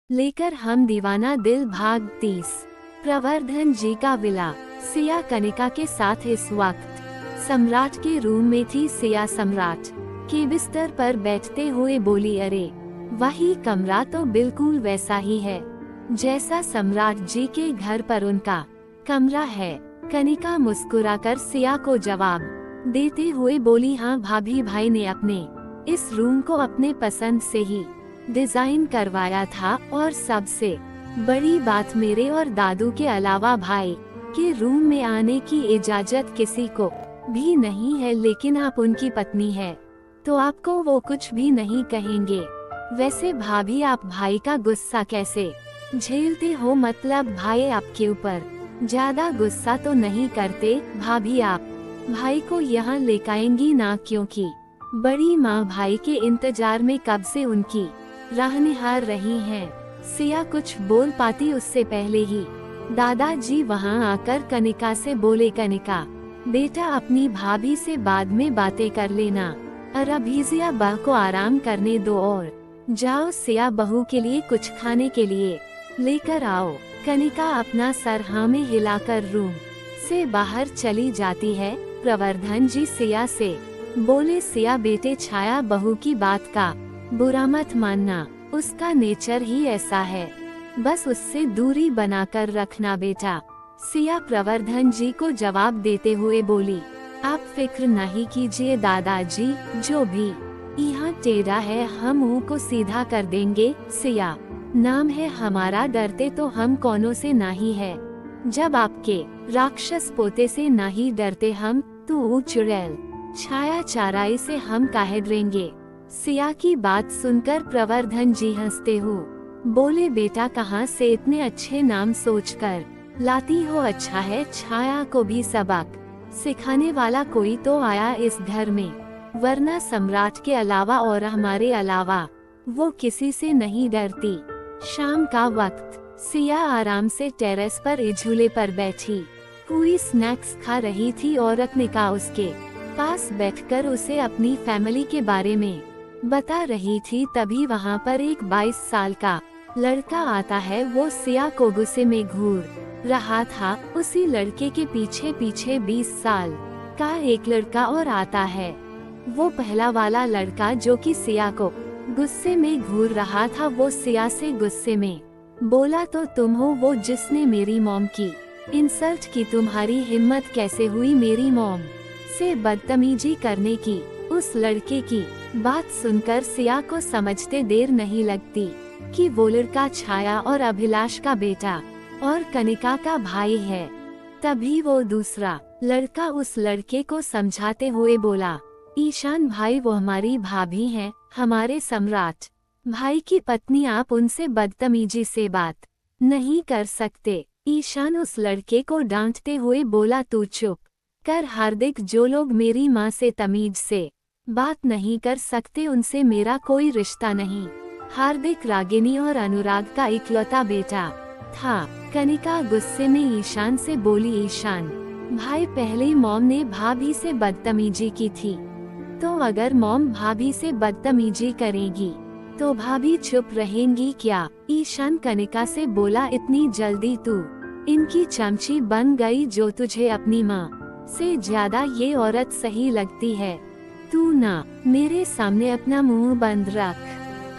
लेकर हम दीवाना दिल भाग 30। प्रवर्धन जी का विला। सिया कनिका के साथ इस वक्त सम्राट के रूम में थी। सिया सम्राट के बिस्तर पर बैठते हुए बोली, अरे वही कमरा तो बिल्कुल वैसा ही है जैसा सम्राट जी के घर पर उनका कमरा है। कनिका मुस्कुराकर सिया को जवाब देते हुए बोली, हाँ भाभी, भाई ने अपने इस रूम को अपने पसंद से ही डिजाइन करवाया था और सबसे बड़ी बात, मेरे और दादू के अलावा भाई के रूम में आने की इजाजत किसी को भी नहीं है। लेकिन आप उनकी पत्नी है तो आपको वो कुछ भी नहीं कहेंगे। वैसे भाभी, आप भाई का गुस्सा कैसे झेलते हो? मतलब भाई आपके ऊपर ज्यादा गुस्सा तो नहीं करते? भाभी, आप भाई को यहाँ लेकर ना, क्योंकि बड़ी माँ भाई के इंतजार में कब से उनकी राह निहार रही हैं। सिया कुछ बोल पाती उससे पहले ही दादाजी वहाँ आकर कनिका से बोले, कनिका बेटा, अपनी भाभी से बाद में बातें कर लेना और अभी सिया बहू को आराम करने दो और जाओ सिया बहू के लिए कुछ खाने के लिए लेकर आओ। कनिका अपना सर हाँ में हिलाकर रूम से बाहर चली जाती है। प्रवर्धन जी सिया से बोले, सिया बेटे, छाया बहू की बात का बुरा मत मानना, उसका नेचर ही ऐसा है, बस उससे दूरी बनाकर रखना बेटा। सिया प्रवर्धन जी को जवाब देते हुए बोली, आप फिक्र नहीं कीजिए दादाजी, जो भी यहाँ टेढ़ा है हम मुंह को सीधा कर देंगे। सिया नाम है हमारा, डरते तो हम कौनों से नहीं है। जब आपके राक्षस पोते से नहीं डरते हम, तो चुड़ैल छाया चाराई से हम काहे डरेंगे। सिया की बात सुनकर प्रवर्धन जी हंसते हुए बोले, बेटा कहाँ से इतने अच्छे नाम सोचकर लाती हो? अच्छा है, छाया को भी सबक सिखाने वाला कोई तो आया इस घर में, वरना सम्राट के अलावा और हमारे अलावा वो किसी से नहीं डरती। शाम का वक्त। सिया आराम से टेरेस पर झूले पर बैठी हुई स्नैक्स खा रही थी और कनिका उसके पास बैठकर उसे अपनी फैमिली के बारे में बता रही थी। तभी वहाँ पर एक 22 साल का लड़का आता है। वो सिया को गुस्से में घूर रहा था। उसी लड़के के पीछे पीछे 20 साल का एक लड़का और आता है। वो पहला वाला लड़का जो कि सिया को गुस्से में घूर रहा था, वो सिया से गुस्से में बोला, तो तुम हो वो जिसने मेरी मॉम की इंसल्ट की? तुम्हारी हिम्मत कैसे हुई मेरी मॉम से बदतमीजी करने की? उस लड़के की बात सुनकर सिया को समझते देर नहीं लगती कि वो लड़का छाया और अभिलाष का बेटा और कनिका का भाई है। तभी वो दूसरा लड़का उस लड़के को समझाते हुए बोला, ईशान भाई, वो हमारी भाभी हैं, हमारे सम्राट भाई की पत्नी, आप उनसे बदतमीजी से बात नहीं कर सकते। ईशान उस लड़के को डांटते हुए बोला, तू चुप कर हार्दिक, जो लोग मेरी माँ से तमीज से बात नहीं कर सकते उनसे मेरा कोई रिश्ता नहीं। हार्दिक रागिनी और अनुराग का इकलौता बेटा था। कनिका गुस्से में ईशान से बोली, ईशान भाई, पहले मॉम ने भाभी से बदतमीजी की थी, तो अगर मॉम भाभी से बदतमीजी करेगी तो भाभी चुप रहेंगी क्या? ईशान कनिका से बोला, इतनी जल्दी तू इनकी चमची बन गई जो तुझे अपनी माँ से ज्यादा ये औरत सही लगती है? तू ना मेरे सामने अपना मुंह बंद रख।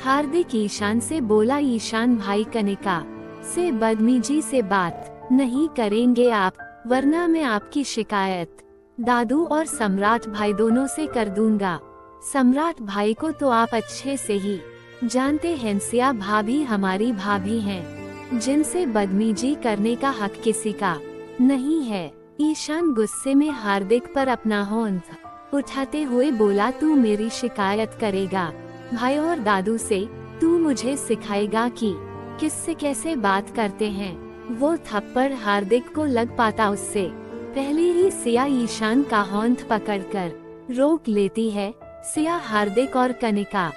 हार्दिक ईशान से बोला, ईशान भाई, कनिका से बदतमीजी से बात नहीं करेंगे आप, वरना मैं आपकी शिकायत दादू और सम्राट भाई दोनों से कर दूंगा। सम्राट भाई को तो आप अच्छे से ही जानते हैं। सिया भाभी हमारी भाभी हैं, जिनसे बदतमीजी करने का हक किसी का नहीं है। ईशान गुस्से में हार्दिक पर अपना होंठ उठाते हुए बोला, तू मेरी शिकायत करेगा भाई और दादू से? तू मुझे सिखाएगा कि किससे कैसे बात करते हैं? वो थप्पड़ हार्दिक को लग पाता उससे पहले ही सिया ईशान का होंठ पकड़कर रोक लेती है। सिया हार्दिक और कनिका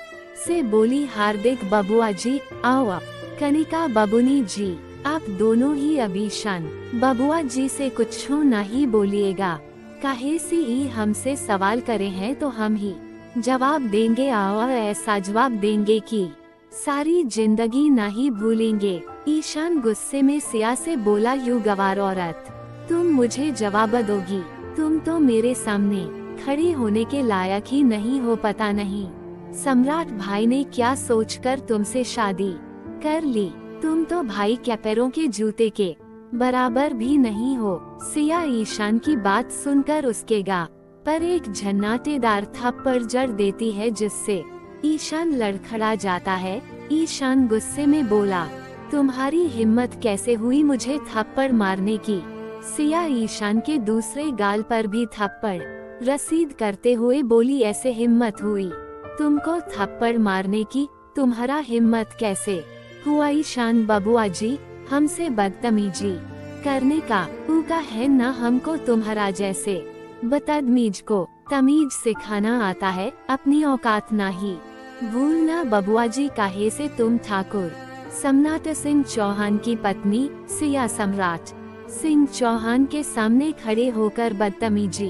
से बोली, हार्दिक बबुआ जी आओ आप। कनिका, बबुनी जी, आप दोनों ही अब ईशान बबुआ जी से कुछ नहीं बोलिएगा, काहे से हमसे सवाल करे हैं तो हम ही जवाब देंगे। आओ, ऐसा जवाब देंगे कि सारी जिंदगी नहीं भूलेंगे। ईशान गुस्से में सिया से बोला, यू गवार औरत, तुम मुझे जवाब दोगी? तुम तो मेरे सामने खड़ी होने के लायक ही नहीं हो, पता नहीं सम्राट भाई ने क्या सोचकर तुमसे शादी कर ली। तुम तो भाई के पैरों के जूते के बराबर भी नहीं हो। सिया ईशान की बात सुनकर उसके गा पर एक झन्नाटेदार थप्पड़ जड़ देती है, जिससे ईशान लड़खड़ा जाता है। ईशान गुस्से में बोला, तुम्हारी हिम्मत कैसे हुई मुझे थप्पड़ मारने की? सिया ईशान के दूसरे गाल पर भी थप्पड़ रसीद करते हुए बोली, ऐसे हिम्मत हुई तुमको थप्पड़ मारने की? तुम्हारा हिम्मत कैसे हुआ ईशान बबुआ जी हमसे बदतमीजी करने का? उका है ना हमको तुम्हारा जैसे बदतमीज को तमीज सिखाना आता है, अपनी औकात नहीं भूलना बबुआ जी। काहे से तुम ठाकुर सम्राट सिंह चौहान की पत्नी सिया सम्राट सिंह चौहान के सामने खड़े होकर बदतमीजी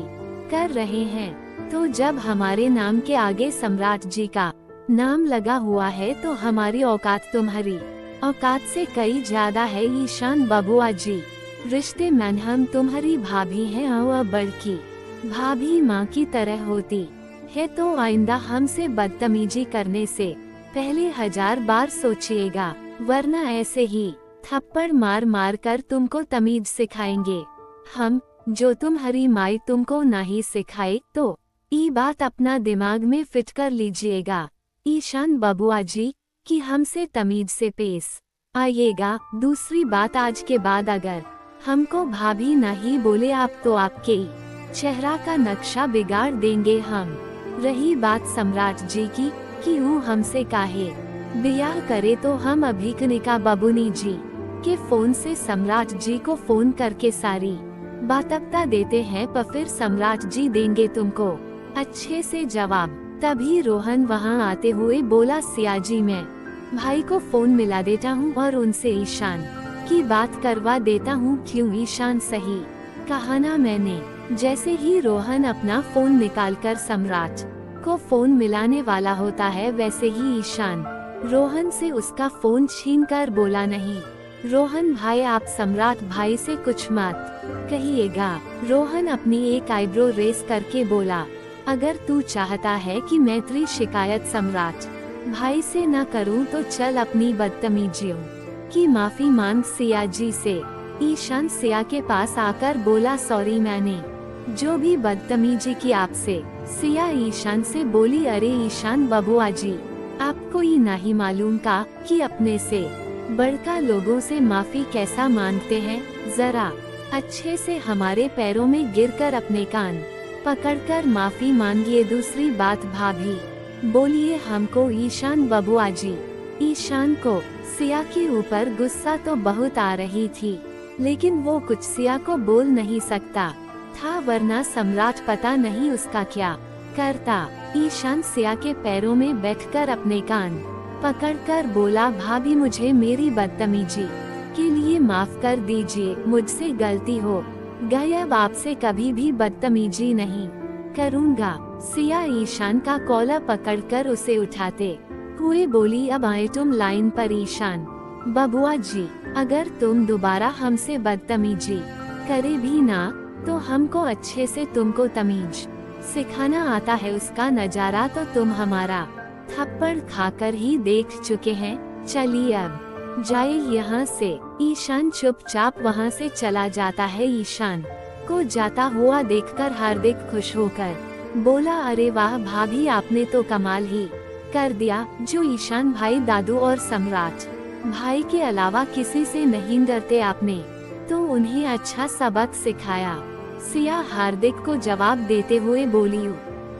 कर रहे हैं? तो जब हमारे नाम के आगे सम्राट जी का नाम लगा हुआ है तो हमारी औकात तुम्हारी औकात से कई ज्यादा है ईशान बबुआ जी। रिश्ते में हम तुम्हारी भाभी हैं और बड़की भाभी माँ की तरह होती है, तो आइंदा हमसे बदतमीजी करने से पहले 1000 बार सोचिएगा, वरना ऐसे ही थप्पड़ मार मार कर तुमको तमीज सिखाएंगे हम, जो तुम्हारी माई तुमको नहीं सिखाए। तो ये बात अपना दिमाग में फिट कर लीजिएगा ईशान बबुआ जी कि हमसे तमीज से पेश आइएगा। दूसरी बात, आज के बाद अगर हमको भाभी नहीं बोले आप तो आपके चेहरा का नक्शा बिगाड़ देंगे हम। रही बात सम्राट जी की कि वो हमसे काहे ब्याह करे, तो हम अभी कनिका बबुनी जी के फोन से सम्राट जी को फोन करके सारी बात बता देते हैं, पर फिर सम्राट जी देंगे तुमको अच्छे से जवाब। तभी रोहन वहां आते हुए बोला, सिया जी मैं भाई को फोन मिला देता हूँ और उनसे ईशान की बात करवा देता हूँ। क्यों ईशान, सही कहा ना मैंने? जैसे ही रोहन अपना फोन निकालकर सम्राट को फोन मिलाने वाला होता है, वैसे ही ईशान रोहन से उसका फोन छीनकर बोला, नहीं रोहन भाई आप सम्राट भाई से कुछ मत कहिएगा। रोहन अपनी एक आईब्रो रेस करके बोला, अगर तू चाहता है कि मैं तेरी शिकायत सम्राट भाई से न करूं तो चल अपनी बदतमीजियों की माफी मांग सिया जी से। ईशान सिया के पास आकर बोला, सॉरी मैंने जो भी बदतमीजी की आपसे। सिया ईशान से बोली, अरे ईशान बबुआ जी आपको ये नहीं मालूम का कि अपने से बड़का लोगों से माफी कैसा मांगते हैं? जरा अच्छे से हमारे पैरों में गिरकर अपने कान पकड़कर माफी मांगिए। दूसरी बात, भाभी बोलिए हमको ईशान बबुआ जी। ईशान को सिया के ऊपर गुस्सा तो बहुत आ रही थी, लेकिन वो कुछ सिया को बोल नहीं सकता था, वरना सम्राट पता नहीं उसका क्या करता। ईशान सिया के पैरों में बैठकर अपने कान पकड़कर बोला, भाभी मुझे मेरी बदतमीजी के लिए माफ कर दीजिए, मुझसे गलती हो गई, अब आपसे कभी भी बदतमीजी नहीं करूँगा। सिया ईशान का कॉलर पकड़कर उसे उठाते हुए बोली, अब आए तुम लाइन पर ईशान बबुआ जी, अगर तुम दोबारा हमसे बदतमीजी करे भी ना तो हमको अच्छे से तुमको तमीज सिखाना आता है, उसका नजारा तो तुम हमारा थप्पड़ खाकर ही देख चुके हैं। चलिए अब जाए यहाँ से। ईशान चुपचाप वहाँ से चला जाता है। ईशान को जाता हुआ देखकर हार्दिक खुश होकर बोला, अरे वाह भाभी आपने तो कमाल ही कर दिया, जो ईशान भाई दादू और सम्राट भाई के अलावा किसी से नहीं डरते, आपने तो उन्हें अच्छा सबक सिखाया। सिया हार्दिक को जवाब देते हुए बोली,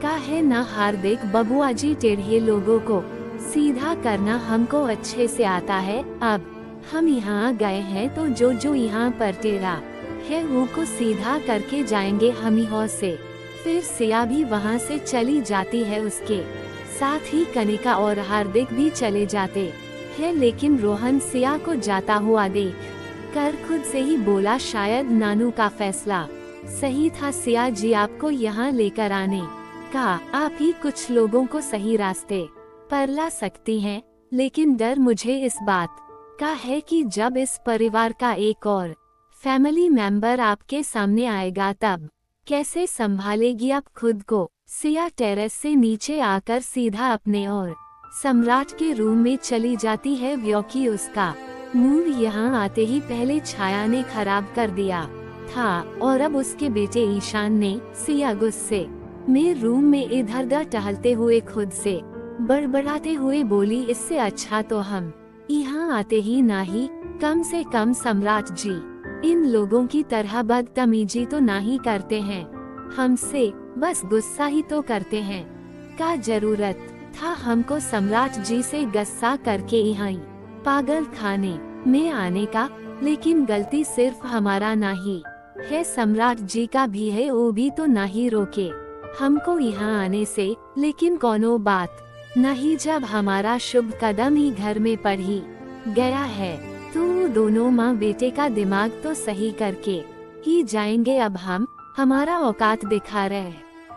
का है ना हार्दिक बबुआ जी, टेढ़े लोगों को सीधा करना हमको अच्छे से आता है। अब हम यहाँ गए हैं तो जो जो यहाँ पर टेढ़ा है वो को सीधा करके जाएंगे हम ही से। फिर सिया भी वहाँ से चली जाती है, उसके साथ ही कनिका और हार्दिक भी चले जाते हैं। लेकिन रोहन सिया को जाता हुआ देख कर खुद से ही बोला, शायद नानू का फैसला सही था सिया जी, आपको यहाँ लेकर आने का। आप ही कुछ लोगों को सही रास्ते पर ला सकती हैं। लेकिन डर मुझे इस बात का है कि जब इस परिवार का एक और फैमिली मेंबर आपके सामने आएगा तब कैसे संभालेगी आप खुद को। सिया टेरेस से नीचे आकर सीधा अपने और सम्राट के रूम में चली जाती है, क्योंकि उसका मूड यहाँ आते ही पहले छाया ने खराब कर दिया था और अब उसके बेटे ईशान ने। सिया गुस्से में रूम में इधर उधर टहलते हुए खुद से बड़बड़ाते हुए बोली, इससे अच्छा तो हम यहाँ आते ही ना ही। कम से कम सम्राट जी इन लोगों की तरह बदतमीजी तो नहीं करते हैं हमसे, बस गुस्सा ही तो करते हैं। का जरूरत था हमको सम्राट जी से गुस्सा करके यहाँ पागल खाने में आने का। लेकिन गलती सिर्फ हमारा नहीं है, सम्राट जी का भी है, वो भी तो नहीं रोके हमको यहाँ आने से। लेकिन कोनो बात नहीं, जब हमारा शुभ कदम ही घर में पड़ ही गया है तो दोनों माँ बेटे का दिमाग तो सही करके ही जाएंगे। अब हम हमारा औकात दिखा रहे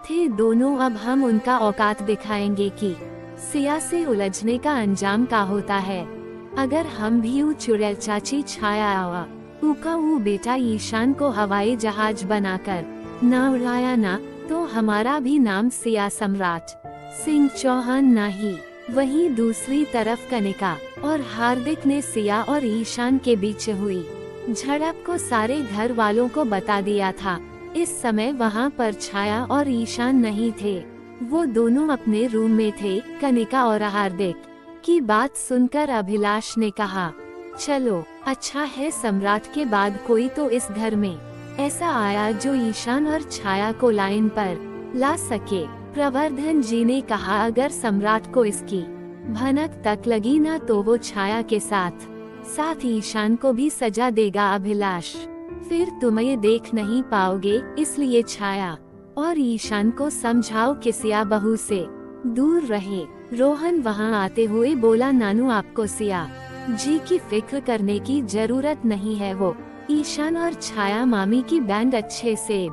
थे दोनों, अब हम उनका औकात दिखाएंगे कि सिया से उलझने का अंजाम का होता है। अगर हम भी चुड़ैल चाची छाया आवा उका बेटा ईशान को हवाई जहाज बनाकर ना उड़ाया ना, तो हमारा भी नाम सिया सम्राट सिंह चौहान नहीं। वहीं दूसरी तरफ कनिका और हार्दिक ने सिया और ईशान के बीच हुई झड़प को सारे घर वालों को बता दिया था। इस समय वहां पर छाया और ईशान नहीं थे, वो दोनों अपने रूम में थे। कनिका और हार्दिक की बात सुनकर अभिलाष ने कहा, चलो अच्छा है, सम्राट के बाद कोई तो इस घर में ऐसा आया जो ईशान और छाया को लाइन पर ला सके। प्रवर्धन जी ने कहा, अगर सम्राट को इसकी भनक तक लगी ना तो वो छाया के साथ साथ ईशान को भी सजा देगा। अभिलाष, फिर तुम ये देख नहीं पाओगे, इसलिए छाया और ईशान को समझाओ कि सिया बहू से दूर रहे। रोहन वहां आते हुए बोला, नानू आपको सिया जी की फिक्र करने की जरूरत नहीं है, वो ईशान और छाया मामी की बैंड अच्छे से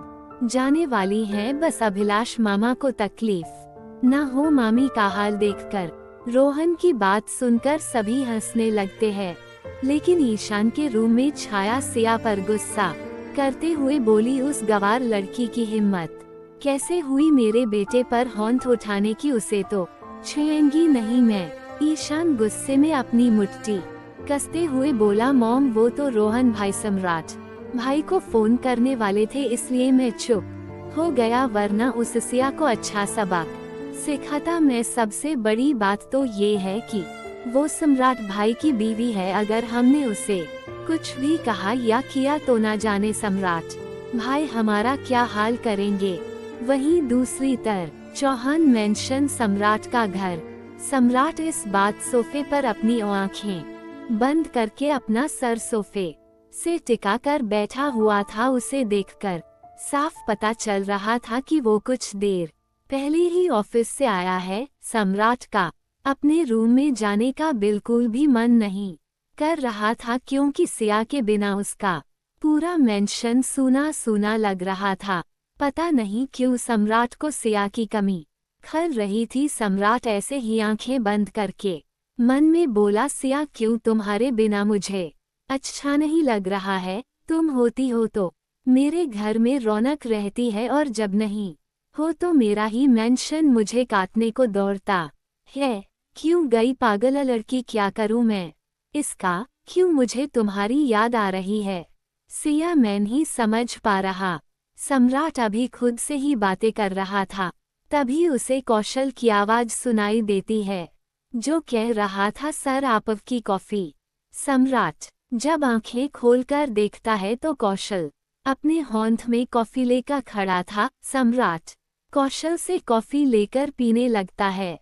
जाने वाली हैं, बस अभिलाष मामा को तकलीफ न हो। मामी का हाल देखकर रोहन की बात सुनकर सभी हंसने लगते हैं, लेकिन ईशान के रूम में छाया सिया पर गुस्सा करते हुए बोली, उस गवार लड़की की हिम्मत कैसे हुई मेरे बेटे पर हाथ उठाने की, उसे तो छुएंगी नहीं मैं। ईशान गुस्से में अपनी मुट्ठी कसते हुए बोला, मॉम वो तो रोहन भाई सम्राट भाई को फोन करने वाले थे, इसलिए मैं चुप हो गया, वरना उस सिया को अच्छा सबक सिखाता मैं। सबसे बड़ी बात तो ये है कि वो सम्राट भाई की बीवी है, अगर हमने उसे कुछ भी कहा या किया तो ना जाने सम्राट भाई हमारा क्या हाल करेंगे। वहीं दूसरी तरफ चौहान मेंशन सम्राट का घर। सम्राट इस बात सोफे पर अपनी आंखें बंद करके अपना सर सोफे से टिकाकर बैठा हुआ था। उसे देखकर साफ पता चल रहा था कि वो कुछ देर पहले ही ऑफिस से आया है। सम्राट का अपने रूम में जाने का बिल्कुल भी मन नहीं कर रहा था, क्योंकि सिया के बिना उसका पूरा मेंशन सूना सूना लग रहा था। पता नहीं क्यों सम्राट को सिया की कमी खल रही थी। सम्राट ऐसे ही आंखें बंद करके मन में बोला, सिया क्यों तुम्हारे बिना मुझे अच्छा नहीं लग रहा है। तुम होती हो तो मेरे घर में रौनक रहती है, और जब नहीं हो तो मेरा ही मेंशन मुझे काटने को दौड़ता है। क्यों गई पागल लड़की, क्या करूं मैं इसका, क्यों मुझे तुम्हारी याद आ रही है। सिया मैं नहीं समझ पा रहा। सम्राट अभी खुद से ही बातें कर रहा था, तभी उसे कौशल की आवाज सुनाई देती है जो कह रहा था, सर आपकी कॉफी। सम्राट जब आंखें खोलकर देखता है तो कौशल अपने हाथ में कॉफी लेकर खड़ा था। सम्राट कौशल से कॉफी लेकर पीने लगता है।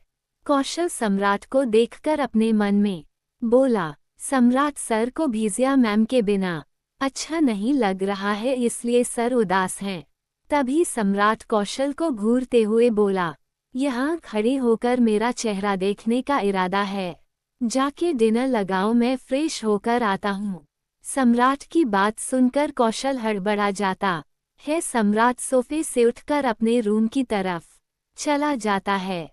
कौशल सम्राट को देखकर अपने मन में बोला, सम्राट सर को भीजिया मैम के बिना अच्छा नहीं लग रहा है, इसलिए सर उदास हैं। तभी सम्राट कौशल को घूरते हुए बोला, यहाँ खड़े होकर मेरा चेहरा देखने का इरादा है, जाके डिनर लगाओ, मैं फ्रेश होकर आता हूँ। सम्राट की बात सुनकर कौशल हड़बड़ा जाता है। सम्राट सोफे से उठकर अपने रूम की तरफ चला जाता है।